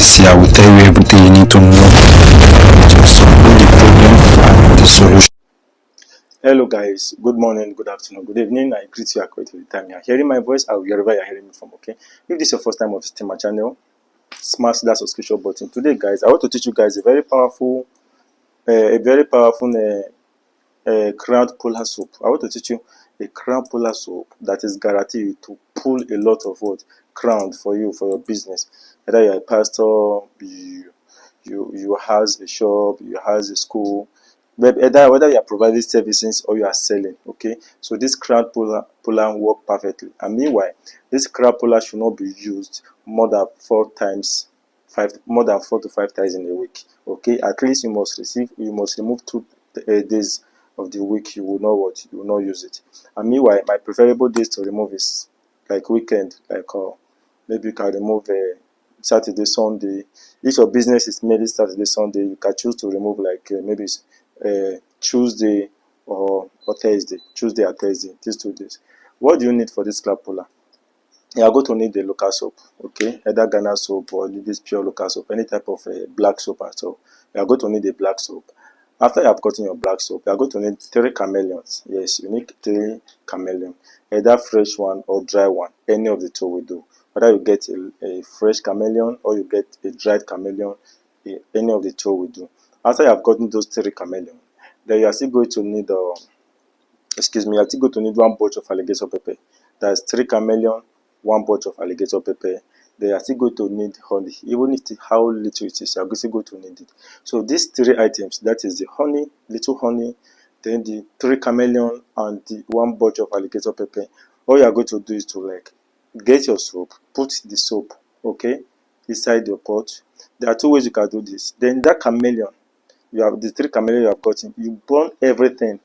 this year. I will tell you everything you need to know to solve the problem and the solution. Hello guys, good morning, good afternoon, good evening. I greet you according to the time you are hearing my voice or wherever you are hearing me from, okay? If this is your first time of visiting my channel, smash that subscription button. Today guys, I want to teach you guys a very powerful crowd puller soap. I want to teach you a crowd puller soap that is guaranteed to pull a lot of what crown for you, for your business. Whether you're a pastor, you has a shop, you has a school, whether you are providing services or you are selling, okay? So this crowd puller work perfectly. And meanwhile, this crowd puller should not be used more than more than 4 to 5 times in a week, okay? At least you must remove 2 days of the week. You will not use it. And meanwhile, my preferable days to remove is like weekend, like maybe you can remove Saturday, Sunday. If your business is mainly Saturday, Sunday, you can choose to remove like maybe Tuesday or Thursday. Tuesday or Thursday, these 2 days. What do you need for this crab puller? You are going to need the local soap, okay? Either Ghana soap or this pure local soap, any type of black soap at all. You are going to need a black soap. After you have gotten your black soap, you are going to need 3 chameleons. Yes, you need 3 chameleons, either fresh one or dry one. Any of the two will do. Whether you get a fresh chameleon or you get a dried chameleon, any of the two will do. After you have gotten those 3 chameleons, then you are still going to need you are still going to need 1 bunch of alligator pepper. That's 3 chameleon, 1 bunch of alligator pepper. They are still going to need honey. Even if how little it is, you are still going to need it. So these 3 items, that is the honey, little honey, then the 3 chameleon and the 1 bunch of alligator pepper. All you are going to do is to like get your soap, put the soap, okay, inside your pot. There are 2 ways you can do this. Then that chameleon, you have the 3 chameleon you have gotten, you burn everything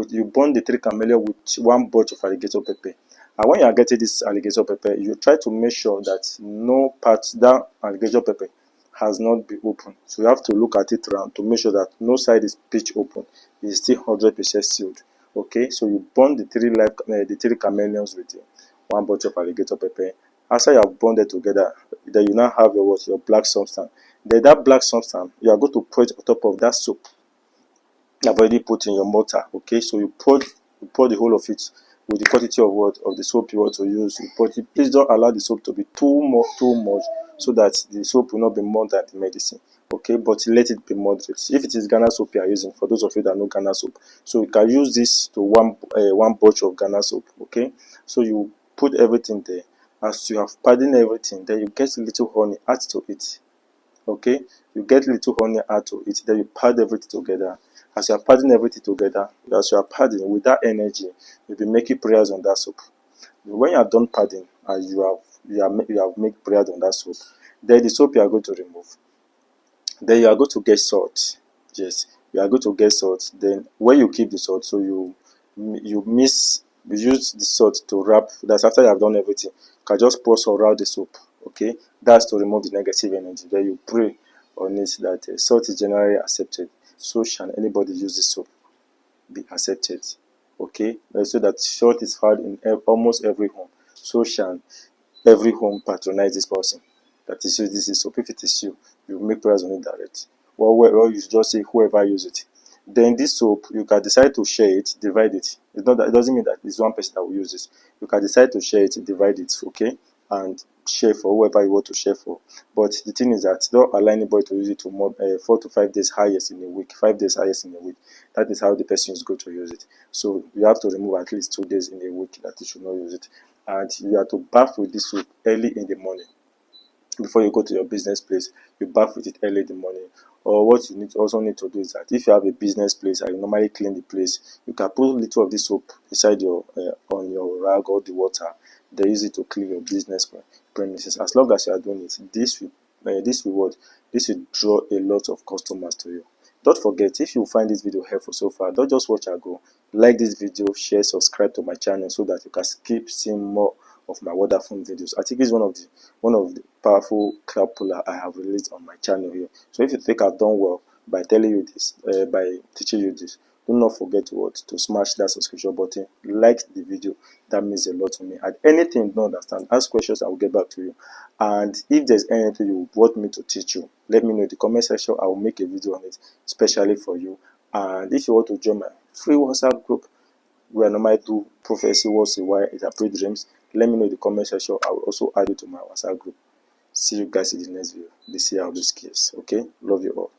you burn the 3 chameleon with 1 bunch of alligator pepper. And when you are getting this alligator pepper, you try to make sure that no part that alligator pepper has not been open. So you have to look at it around to make sure that no side is pitch open. It is still 100% sealed. Okay, so you burn the 3 chameleons with 1 bunch of alligator pepper. After you have burned it together, then you now have your black substance. Then that black substance, you are going to put it on top of that soap you have already put in your mortar. Okay, so you pour the whole of it with the quantity of the soap you want to use. You put it. Please don't allow the soap to be too much, so that the soap will not be more than the medicine. Okay, but let it be moderate. If it is Ghana soap you are using, for those of you that know Ghana soap, so you can use this to one bunch of Ghana soap. Okay, so you put everything there. As you have padded everything, then you get a little honey, add to it. Okay, you get little honey, add to it, then you pad everything together. As you are padding everything together, as you are padding with that energy, you'll be making prayers on that soap. When you are done padding and you have made prayers on that soap, then the soap you are going to remove. Then you are going to get salt. Yes, you are going to get salt. Then where you keep the salt, so you use the salt to wrap. That's after you have done everything. You can just pour salt around the soap. Okay, that's to remove the negative energy. Then you pray on it that salt is generally accepted. So shall anybody use this soap be accepted. Okay, so that salt is found in almost every home. So shall every home patronize this person that is using this soap. If it is you, you make prayers on it direct. Or you just say whoever use it. Then this soap, you can decide to share it, divide it. It's not that, it doesn't mean that it's one person that will use this. You can decide to share it, divide it, okay, and share for whoever you want to share for. But the thing is that don't allow anybody to use it to more 4 to 5 days highest in a week, 5 days highest in a week. That is how the person is going to use it. So you have to remove at least 2 days in a week that you should not use it. And you have to bath with this soap early in the morning. Before you go to your business place, you bath with it early in the morning. Or what you also need to do is that if you have a business place and you normally clean the place, you can put a little of this soap inside your on your rag or the water. They use it to clean your business premises. As long as you are doing it, this will draw a lot of customers to you. Don't forget, if you find this video helpful so far, don't just watch and go. Like this video, share, subscribe to my channel so that you can keep seeing more of my wonderful videos. I think it's one of the powerful crowd puller I have released on my channel here. So if you think I've done well by telling you this, by teaching you this, do not forget to smash that subscription button, like the video. That means a lot to me. And anything you don't understand, ask questions, I will get back to you. And if there's anything you want me to teach you, let me know in the comment section. I will make a video on it especially for you. And if you want to join my free WhatsApp group where I normally do prophecy once in a while, interpret dreams, let me know in the comment section. I will also add you to my WhatsApp group. See you guys in the next video. This year I'll do skills. Okay, love you all.